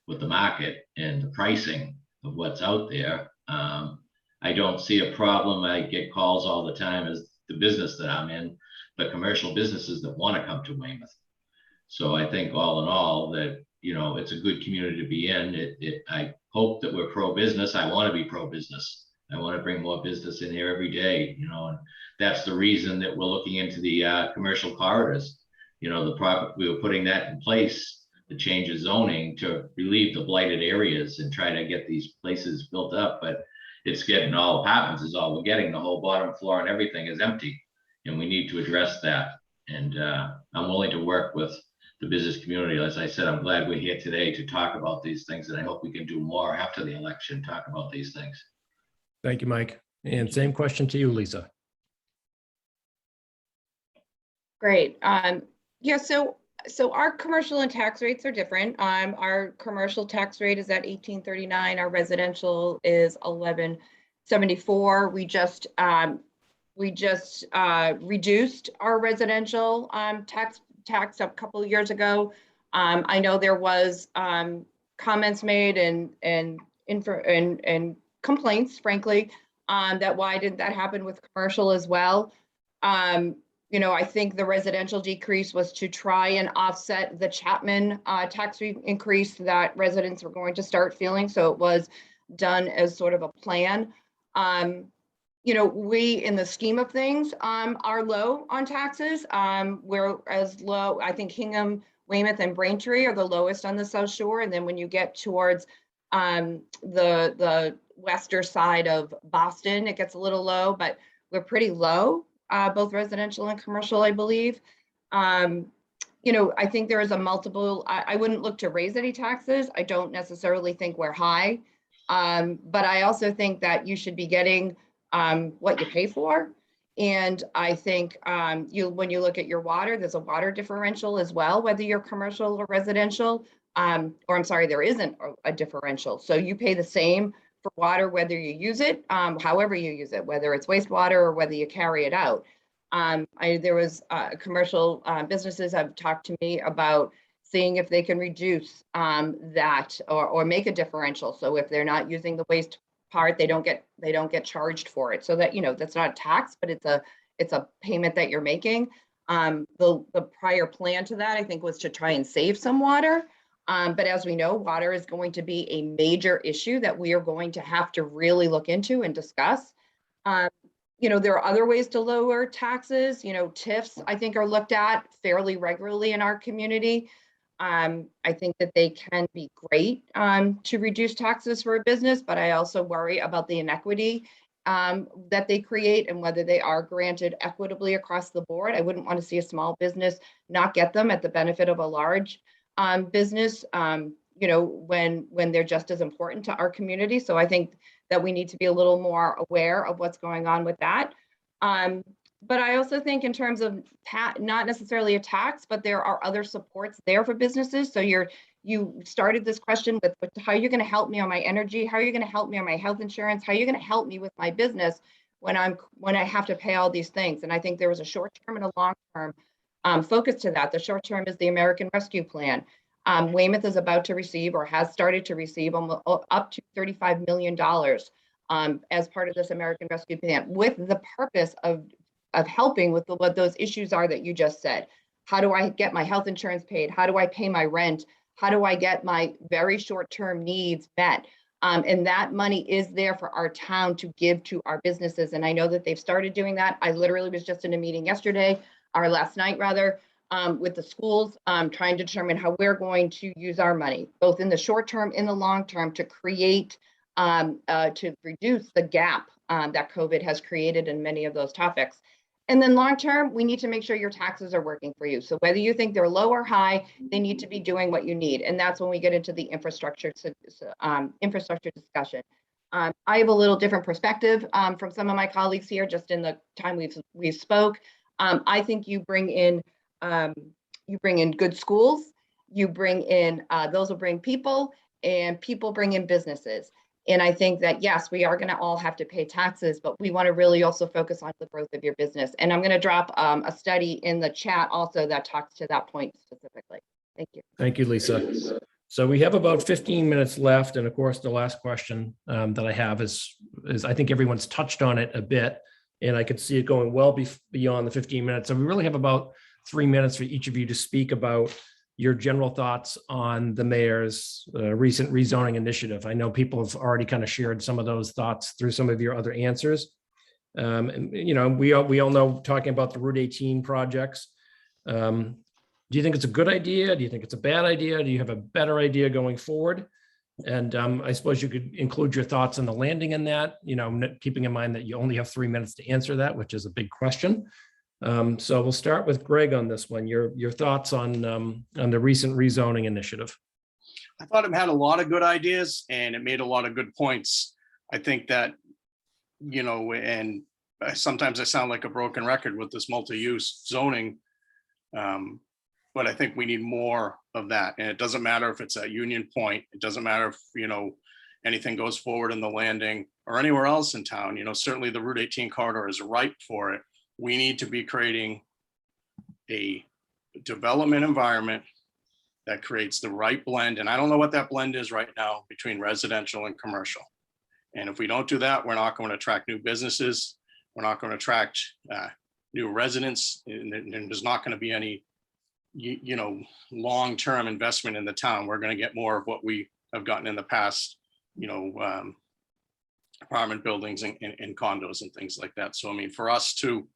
with the market and the pricing of what's out there. I don't see a problem. I get calls all the time as the business that I'm in, but commercial businesses that want to come to Weymouth. So I think all in all that, you know, it's a good community to be in. I hope that we're pro-business. I want to be pro-business. I want to bring more business in here every day, you know, and that's the reason that we're looking into the commercial corridors. You know, we were putting that in place, the change of zoning to relieve the blighted areas and try to get these places built up. But it's getting, all apartments is all we're getting. The whole bottom floor and everything is empty, and we need to address that. And I'm willing to work with the business community. As I said, I'm glad we're here today to talk about these things, and I hope we can do more after the election, talk about these things. Thank you, Mike. And same question to you, Lisa. Great. Yeah, so our commercial and tax rates are different. Our commercial tax rate is at 1839. Our residential is 1174. We just reduced our residential tax a couple of years ago. I know there was comments made and complaints, frankly, that why didn't that happen with commercial as well? You know, I think the residential decrease was to try and offset the Chapman tax increase that residents were going to start feeling. So it was done as sort of a plan. You know, we, in the scheme of things, are low on taxes. We're as low, I think Hingham, Weymouth, and Braintree are the lowest on the South Shore. And then when you get towards the western side of Boston, it gets a little low, but we're pretty low, both residential and commercial, I believe. You know, I think there is a multiple, I wouldn't look to raise any taxes. I don't necessarily think we're high, but I also think that you should be getting what you pay for. And I think when you look at your water, there's a water differential as well, whether you're commercial or residential, or I'm sorry, there isn't a differential. So you pay the same for water, whether you use it, however you use it, whether it's wastewater or whether you carry it out. There was commercial businesses have talked to me about seeing if they can reduce that or make a differential. So if they're not using the waste part, they don't get charged for it. So that, you know, that's not a tax, but it's a payment that you're making. The prior plan to that, I think, was to try and save some water. But as we know, water is going to be a major issue that we are going to have to really look into and discuss. You know, there are other ways to lower taxes. You know, TIFs, I think, are looked at fairly regularly in our community. I think that they can be great to reduce taxes for a business, but I also worry about the inequity that they create and whether they are granted equitably across the board. I wouldn't want to see a small business not get them at the benefit of a large business, you know, when they're just as important to our community. So I think that we need to be a little more aware of what's going on with that. But I also think in terms of not necessarily a tax, but there are other supports there for businesses. So you started this question with how you're going to help me on my energy, how are you going to help me on my health insurance, how are you going to help me with my business when I have to pay all these things. And I think there was a short term and a long term focus to that. The short term is the American Rescue Plan. Weymouth is about to receive or has started to receive up to $35 million as part of this American Rescue Plan, with the purpose of helping with what those issues are that you just said. How do I get my health insurance paid? How do I pay my rent? How do I get my very short-term needs met? And that money is there for our town to give to our businesses. And I know that they've started doing that. I literally was just in a meeting yesterday, or last night rather, with the schools, trying to determine how we're going to use our money, both in the short term, in the long term, to create, to reduce the gap that COVID has created in many of those topics. And then long term, we need to make sure your taxes are working for you. So whether you think they're low or high, they need to be doing what you need. And that's when we get into the infrastructure discussion. I have a little different perspective from some of my colleagues here, just in the time we've spoke. I think you bring in good schools, you bring in, those will bring people, and people bring in businesses. And I think that, yes, we are going to all have to pay taxes, but we want to really also focus on the growth of your business. And I'm going to drop a study in the chat also that talks to that point specifically. Thank you. Thank you, Lisa. So we have about 15 minutes left. And of course, the last question that I have is I think everyone's touched on it a bit, and I could see it going well beyond the 15 minutes. So we really have about 3 minutes for each of you to speak about your general thoughts on the mayor's recent rezoning initiative. I know people have already kind of shared some of those thoughts through some of your other answers. And, you know, we all know, talking about the Route 18 projects. Do you think it's a good idea? Do you think it's a bad idea? Do you have a better idea going forward? And I suppose you could include your thoughts on the landing in that, you know, keeping in mind that you only have 3 minutes to answer that, which is a big question. So we'll start with Greg on this one. Your thoughts on the recent rezoning initiative. I thought it had a lot of good ideas and it made a lot of good points. I think that, you know, and sometimes I sound like a broken record with this multi-use zoning, but I think we need more of that. And it doesn't matter if it's at Union Point. It doesn't matter if, you know, anything goes forward in the Landing or anywhere else in town. You know, certainly the Route 18 corridor is ripe for it. We need to be creating a development environment that creates the right blend. And I don't know what that blend is right now between residential and commercial. And if we don't do that, we're not going to attract new businesses. We're not going to attract new residents. And there's not going to be any, you know, long-term investment in the town. We're going to get more of what we have gotten in the past, you know, apartment buildings and condos and things like that. So, I mean, for us to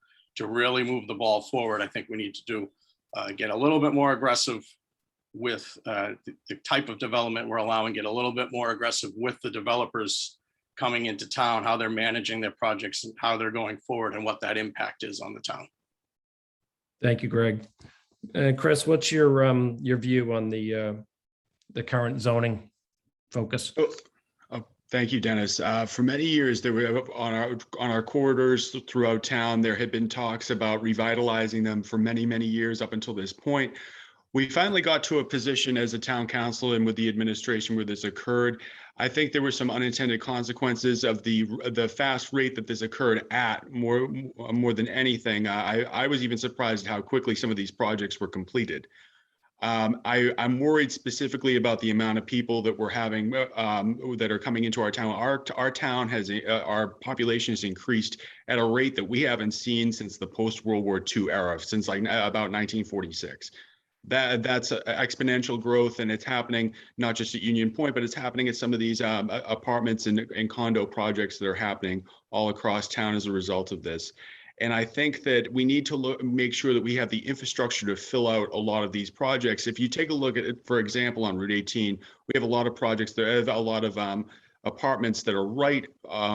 really move the ball forward, I think we need to do get a little bit more aggressive with the type of development we're allowing, get a little bit more aggressive with the developers coming into town, how they're managing their projects and how they're going forward and what that impact is on the town. Thank you, Greg. Chris, what's your view on the current zoning focus? Thank you, Dennis. For many years, there were on our corridors throughout town, there had been talks about revitalizing them for many, many years up until this point. We finally got to a position as a town council and with the administration where this occurred. I think there were some unintended consequences of the fast rate that this occurred at more than anything. I was even surprised how quickly some of these projects were completed. I'm worried specifically about the amount of people that we're having that are coming into our town. Our town has our population has increased at a rate that we haven't seen since the post-World War II era, since like about 1946. That's exponential growth, and it's happening not just at Union Point, but it's happening at some of these apartments and condo projects that are happening all across town as a result of this. And I think that we need to make sure that we have the infrastructure to fill out a lot of these projects. If you take a look at it, for example, on Route 18, we have a lot of projects. There are a lot of apartments that are right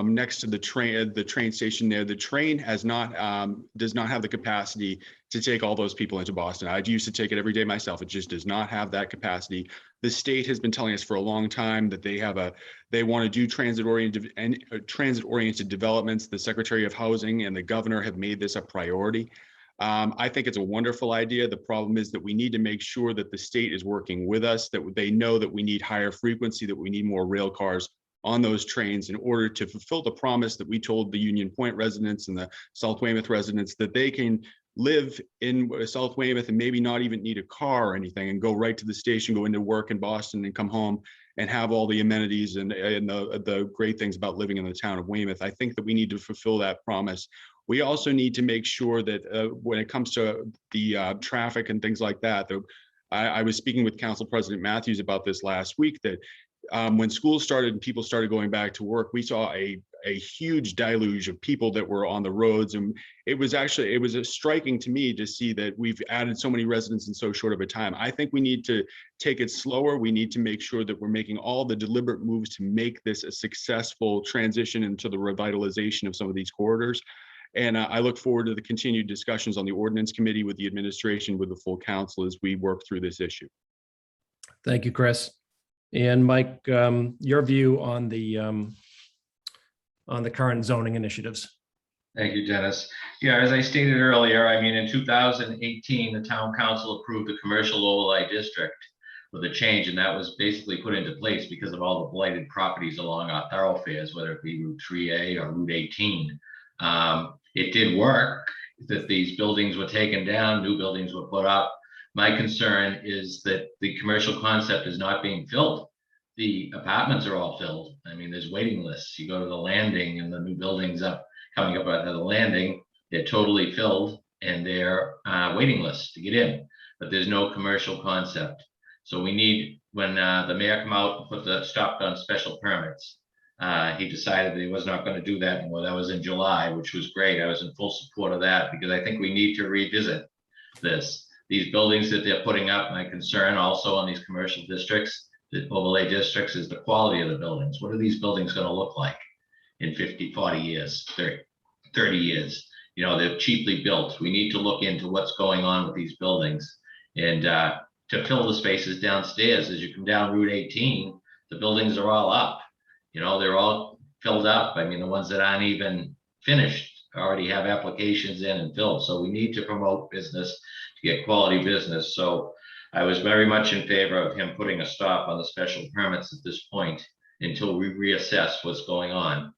next to the train station there. The train does not have the capacity to take all those people into Boston. I used to take it every day myself. It just does not have that capacity. The state has been telling us for a long time that they want to do transit-oriented developments. The Secretary of Housing and the governor have made this a priority. I think it's a wonderful idea. The problem is that we need to make sure that the state is working with us, that they know that we need higher frequency, that we need more rail cars on those trains in order to fulfill the promise that we told the Union Point residents and the South Weymouth residents that they can live in South Weymouth and maybe not even need a car or anything and go right to the station, go into work in Boston and come home and have all the amenities and the great things about living in the town of Weymouth. I think that we need to fulfill that promise. We also need to make sure that when it comes to the traffic and things like that, I was speaking with Council President Matthews about this last week, that when schools started and people started going back to work, we saw a huge deluge of people that were on the roads. And it was striking to me to see that we've added so many residents in so short of a time. I think we need to take it slower. We need to make sure that we're making all the deliberate moves to make this a successful transition into the revitalization of some of these corridors. And I look forward to the continued discussions on the ordinance committee with the administration, with the full council, as we work through this issue. Thank you, Chris. And Mike, your view on the current zoning initiatives. Thank you, Dennis. Yeah, as I stated earlier, I mean, in 2018, the town council approved the commercial overlay district with a change, and that was basically put into place because of all the blighted properties along our thoroughfares, whether it be Route 3A or Route 18. It did work, that these buildings were taken down, new buildings were put up. My concern is that the commercial concept is not being filled. The apartments are all filled. I mean, there's waiting lists. You go to the landing and the new buildings coming up at the landing, they're totally filled and they're waiting lists to get in, but there's no commercial concept. So we need, when the mayor come out and stopped on special permits, he decided that he was not going to do that anymore. That was in July, which was great. I was in full support of that because I think we need to revisit this. These buildings that they're putting up, my concern also on these commercial districts, the overlay districts, is the quality of the buildings. What are these buildings going to look like in 50, 40 years, 30 years? You know, they're cheaply built. We need to look into what's going on with these buildings and to fill the spaces downstairs. As you come down Route 18, the buildings are all up. You know, they're all filled up. I mean, the ones that aren't even finished already have applications in and filled. So we need to promote business to get quality business. So I was very much in favor of him putting a stop on the special permits at this point until we reassess what's going on.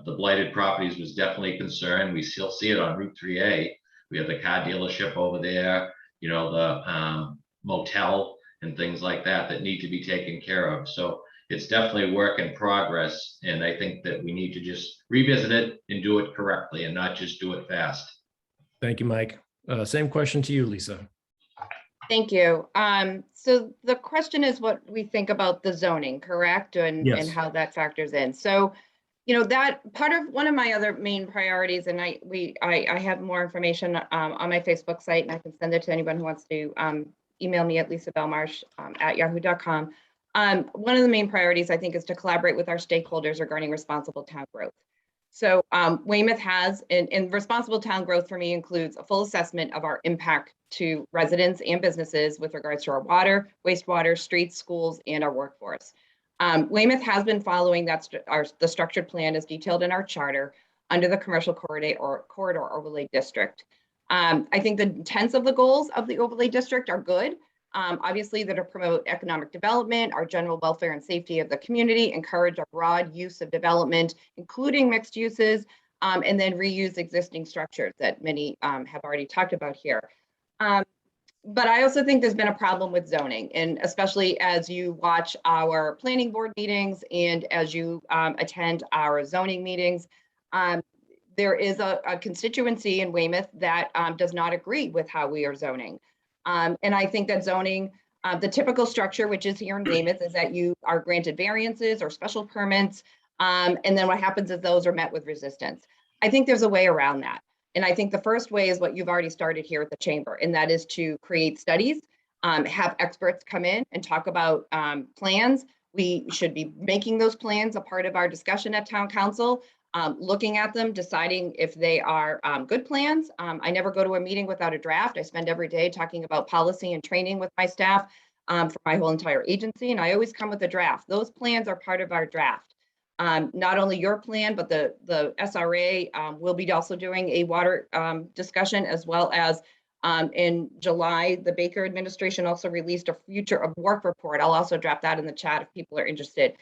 The blighted properties was definitely a concern. We still see it on Route 3A. We have the car dealership over there, you know, the motel and things like that that need to be taken care of. So it's definitely a work in progress. And I think that we need to just revisit it and do it correctly and not just do it fast. Thank you, Mike. Same question to you, Lisa. Thank you. So the question is what we think about the zoning, correct? And Yes. how that factors in. So, you know, that one of my other main priorities, and I have more information on my Facebook site, and I can send it to anyone who wants to email me at lisabelmarsh@yahoo.com. One of the main priorities, I think, is to collaborate with our stakeholders regarding responsible town growth. So Weymouth has, and responsible town growth for me includes a full assessment of our impact to residents and businesses with regards to our water, wastewater, streets, schools, and our workforce. Weymouth has been following the structured plan as detailed in our charter under the commercial corridor overlay district. I think the intents of the goals of the overlay district are good. Obviously, that to promote economic development, our general welfare and safety of the community, encourage a broad use of development, including mixed uses, and then reuse existing structures that many have already talked about here. But I also think there's been a problem with zoning, and especially as you watch our planning board meetings and as you attend our zoning meetings, there is a constituency in Weymouth that does not agree with how we are zoning. And I think that zoning, the typical structure, which is here in Weymouth, is that you are granted variances or special permits. And then what happens is those are met with resistance. I think there's a way around that. And I think the first way is what you've already started here at the chamber, and that is to create studies, have experts come in and talk about plans. We should be making those plans a part of our discussion at town council. Looking at them, deciding if they are good plans. I never go to a meeting without a draft. I spend every day talking about policy and training with my staff for my whole entire agency, and I always come with a draft. Those plans are part of our draft. Not only your plan, but the SRA will be also doing a water discussion, as well as in July, the Baker administration also released a future of work report. I'll also drop that in the chat if people are interested.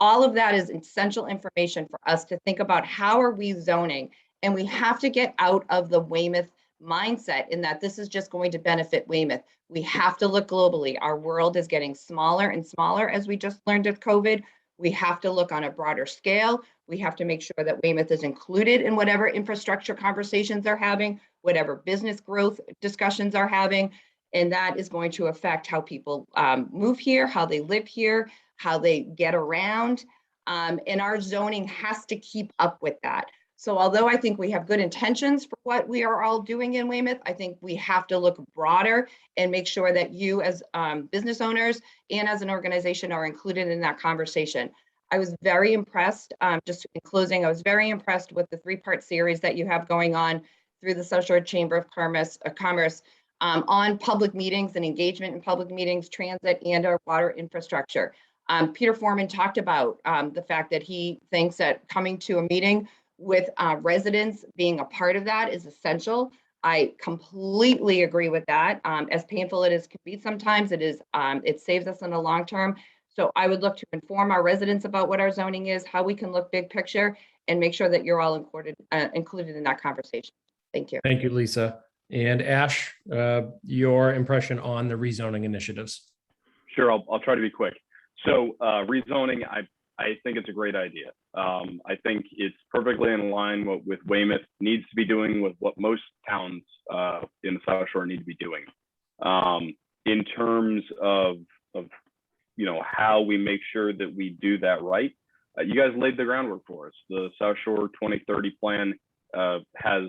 All of that is essential information for us to think about how are we zoning, and we have to get out of the Weymouth mindset in that this is just going to benefit Weymouth. We have to look globally. Our world is getting smaller and smaller, as we just learned with COVID. We have to look on a broader scale. We have to make sure that Weymouth is included in whatever infrastructure conversations they're having, whatever business growth discussions are having. And that is going to affect how people move here, how they live here, how they get around. And our zoning has to keep up with that. So although I think we have good intentions for what we are all doing in Weymouth, I think we have to look broader and make sure that you as business owners and as an organization are included in that conversation. I was very impressed, just in closing, I was very impressed with the 3-part series that you have going on through the South Shore Chamber of Commerce on public meetings and engagement in public meetings, transit, and our water infrastructure. Peter Foreman talked about the fact that he thinks that coming to a meeting with residents being a part of that is essential. I completely agree with that. As painful it is can be sometimes, it saves us in the long term. So I would look to inform our residents about what our zoning is, how we can look big picture, and make sure that you're all included in that conversation. Thank you. Thank you, Lisa. And Ash, your impression on the rezoning initiatives. Sure, I'll try to be quick. So rezoning, I think it's a great idea. I think it's perfectly in line with Weymouth needs to be doing, with what most towns in the South Shore need to be doing. In terms of how we make sure that we do that right, you guys laid the groundwork for us. The South Shore 2030 plan has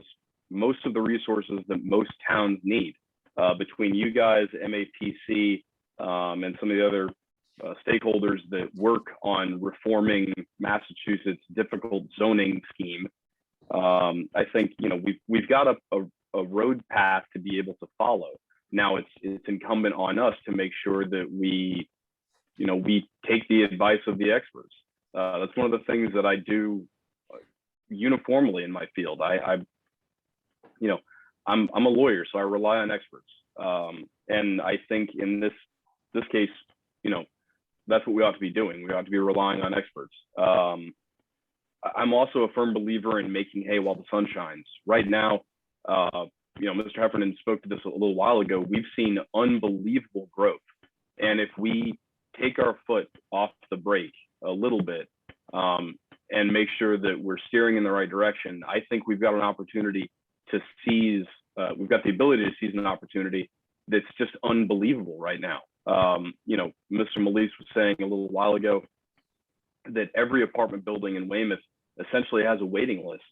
most of the resources that most towns need. Between you guys, MAPC, and some of the other stakeholders that work on reforming Massachusetts' difficult zoning scheme, I think we've got a road path to be able to follow. Now it's incumbent on us to make sure that we take the advice of the experts. That's one of the things that I do uniformly in my field. I'm a lawyer, so I rely on experts, and I think in this case, that's what we ought to be doing. We ought to be relying on experts. I'm also a firm believer in making hay while the sun shines. Right now, Mr. Heffernan spoke to this a little while ago. We've seen unbelievable growth, and if we take our foot off the brake a little bit and make sure that we're steering in the right direction, I think we've got an opportunity to seize. We've got the ability to seize an opportunity that's just unbelievable right now. Mr. Molisse was saying a little while ago that every apartment building in Weymouth essentially has a waiting list.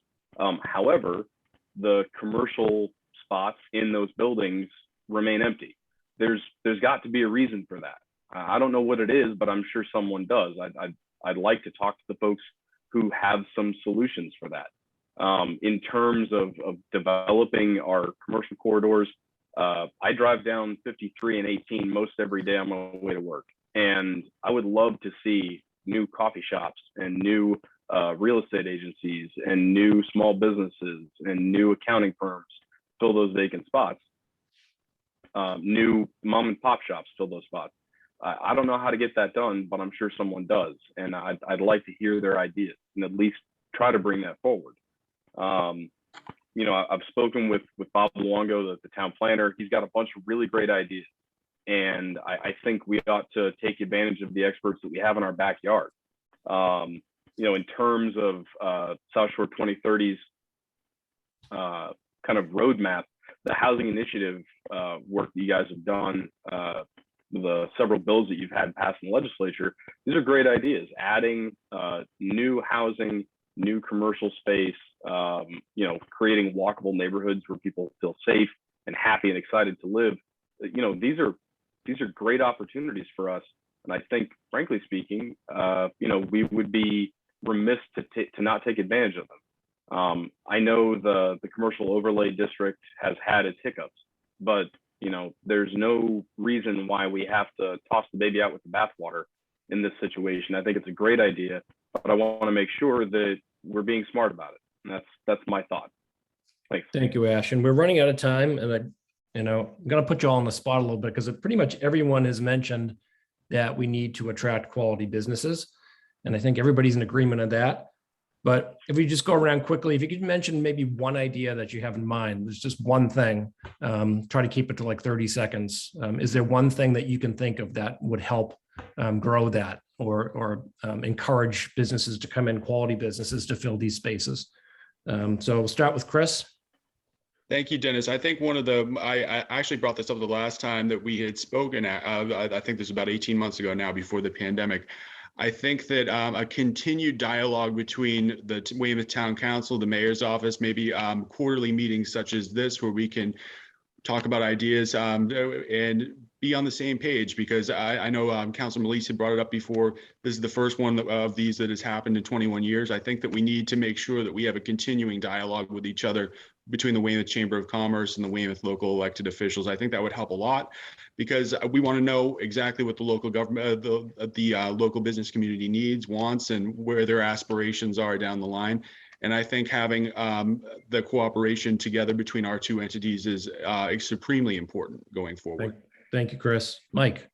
However, the commercial spots in those buildings remain empty. There's got to be a reason for that. I don't know what it is, but I'm sure someone does. I'd like to talk to the folks who have some solutions for that. In terms of developing our commercial corridors, I drive down 53 and 18 most every day on my way to work. And I would love to see new coffee shops and new real estate agencies and new small businesses and new accounting firms fill those vacant spots. New mom and pop shops fill those spots. I don't know how to get that done, but I'm sure someone does. And I'd like to hear their ideas and at least try to bring that forward. I've spoken with Bob Luongo, the town planner. He's got a bunch of really great ideas. And I think we ought to take advantage of the experts that we have in our backyard. In terms of South Shore 2030's kind of roadmap, the housing initiative work that you guys have done, the several bills that you've had passed in the legislature, these are great ideas. Adding new housing, new commercial space, creating walkable neighborhoods where people feel safe and happy and excited to live. These are great opportunities for us. And I think, frankly speaking, we would be remiss to not take advantage of them. I know the commercial overlay district has had its hiccups, but there's no reason why we have to toss the baby out with the bathwater in this situation. I think it's a great idea, but I want to make sure that we're being smart about it. And that's my thought. Thanks. Thank you, Ash. And we're running out of time, and I'm going to put you all on the spot a little bit because pretty much everyone has mentioned that we need to attract quality businesses. And I think everybody's in agreement on that. But if we just go around quickly, if you could mention maybe one idea that you have in mind, there's just one thing, try to keep it to like 30 seconds. Is there one thing that you can think of that would help grow that or encourage businesses to come in, quality businesses to fill these spaces? So we'll start with Chris. Thank you, Dennis. I think I actually brought this up the last time that we had spoken I think this was about 18 months ago now, before the pandemic. I think that a continued dialogue between the Weymouth Town Council, the mayor's office, maybe quarterly meetings such as this, where we can talk about ideas and be on the same page, because I know Councilor Molisse had brought it up before. This is the first one of these that has happened in 21 years. I think that we need to make sure that we have a continuing dialogue with each other between the Weymouth Chamber of Commerce and the Weymouth local elected officials. I think that would help a lot, because we want to know exactly what the local government, the local business community needs, wants, and where their aspirations are down the line. And I think having the cooperation together between our two entities is supremely important going forward. Thank you, Chris. Mike.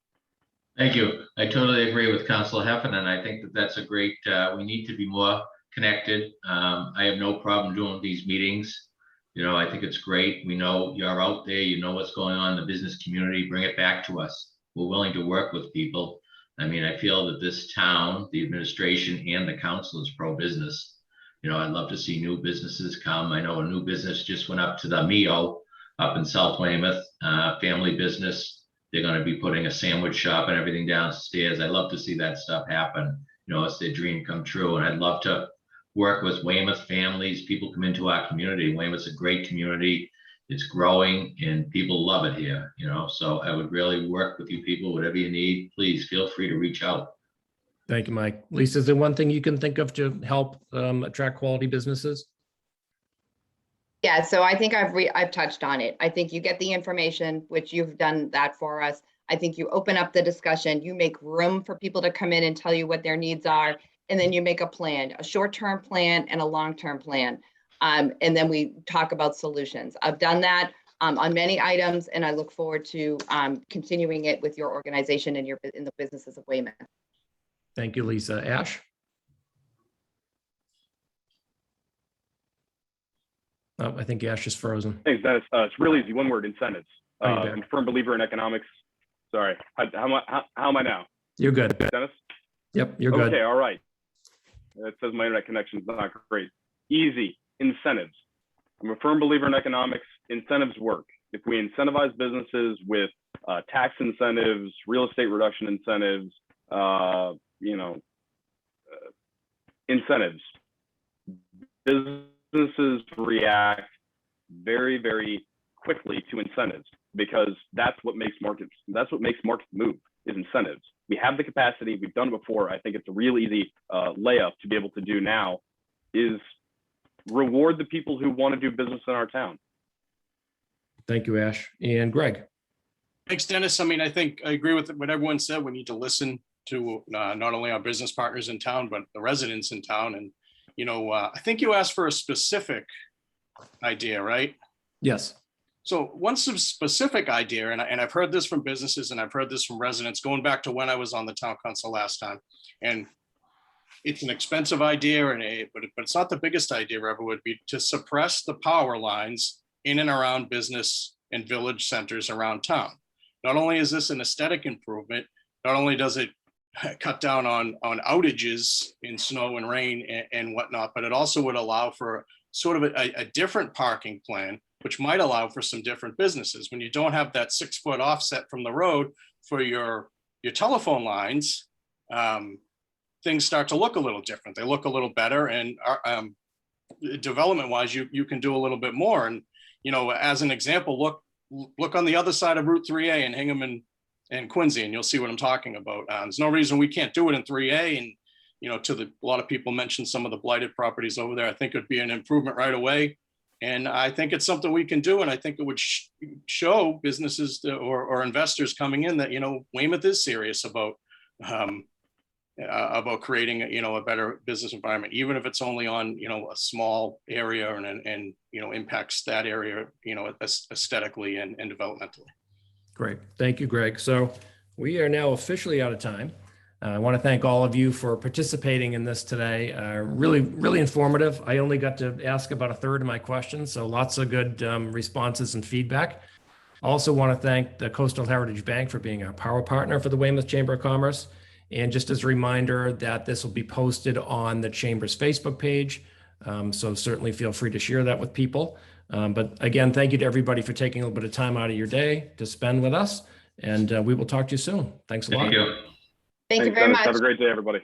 Thank you. I totally agree with Councilor Heffernan. I think that that's a great, we need to be more connected. I have no problem doing these meetings. You know, I think it's great. We know you're out there, you know what's going on in the business community, bring it back to us. We're willing to work with people. I mean, I feel that this town, the administration and the council is pro-business. You know, I'd love to see new businesses come. I know a new business just went up to the Mio up in South Weymouth, family business. They're going to be putting a sandwich shop and everything downstairs. I love to see that stuff happen. You know, it's their dream come true. And I'd love to work with Weymouth families. People come into our community. Weymouth's a great community. It's growing and people love it here, you know. So I would really work with you people, whatever you need, please feel free to reach out. Thank you, Mike. Lisa, is there one thing you can think of to help attract quality businesses? Yeah, so I think I've touched on it. I think you get the information, which you've done that for us. I think you open up the discussion, you make room for people to come in and tell you what their needs are, and then you make a plan, a short-term plan and a long-term plan. And then we talk about solutions. I've done that on many items, and I look forward to continuing it with your organization and in the businesses of Weymouth. Thank you, Lisa. Ash? Oh, I think Ash is frozen. Thanks, Dennis. It's really easy. One word: incentives. Oh, you're I'm a firm believer in economics. Sorry. How am I now? You're good. Dennis? Yep, you're good. Okay, all right. It says my internet connection is not great. Easy. Incentives. I'm a firm believer in economics. Incentives work. If we incentivize businesses with tax incentives, real estate reduction incentives, incentives, businesses react very, very quickly to incentives, because that's what makes markets move, is incentives. We have the capacity, we've done it before. I think it's a real easy layup to be able to do now, is reward the people who want to do business in our town. Thank you, Ash. And Greg? Thanks, Dennis. I mean, I think I agree with what everyone said. We need to listen to not only our business partners in town, but the residents in town. And, you know, I think you asked for a specific idea, right? Yes. So one specific idea, and I've heard this from businesses and I've heard this from residents going back to when I was on the town council last time. And it's an expensive idea, but it's not the biggest idea ever, would be to suppress the power lines in and around business and village centers around town. Not only is this an aesthetic improvement, not only does it cut down on outages in snow and rain and whatnot, but it also would allow for sort of a different parking plan, which might allow for some different businesses. When you don't have that 6-foot offset from the road for your telephone lines, things start to look a little different. They look a little better, and development wise, you can do a little bit more. And, you know, as an example, look on the other side of Route 3A in Hingham and Quincy, and you'll see what I'm talking about. There's no reason we can't do it in 3A. And, you know, a lot of people mentioned some of the blighted properties over there. I think it'd be an improvement right away. And I think it's something we can do. And I think it would show businesses or investors coming in that, you know, Weymouth is serious about creating, you know, a better business environment, even if it's only on, you know, a small area and you know, impacts that area, you know, aesthetically and developmentally. Great. Thank you, Greg. So we are now officially out of time. I want to thank all of you for participating in this today. Really, really informative. I only got to ask about a third of my questions, so lots of good responses and feedback. I also want to thank the Coastal Heritage Bank for being our power partner for the Weymouth Chamber of Commerce. And just as a reminder that this will be posted on the Chamber's Facebook page. So certainly feel free to share that with people. But again, thank you to everybody for taking a little bit of time out of your day to spend with us. And we will talk to you soon. Thanks a lot. Thank you. Thank you Thanks, very Dennis. much. Have a great day, everybody.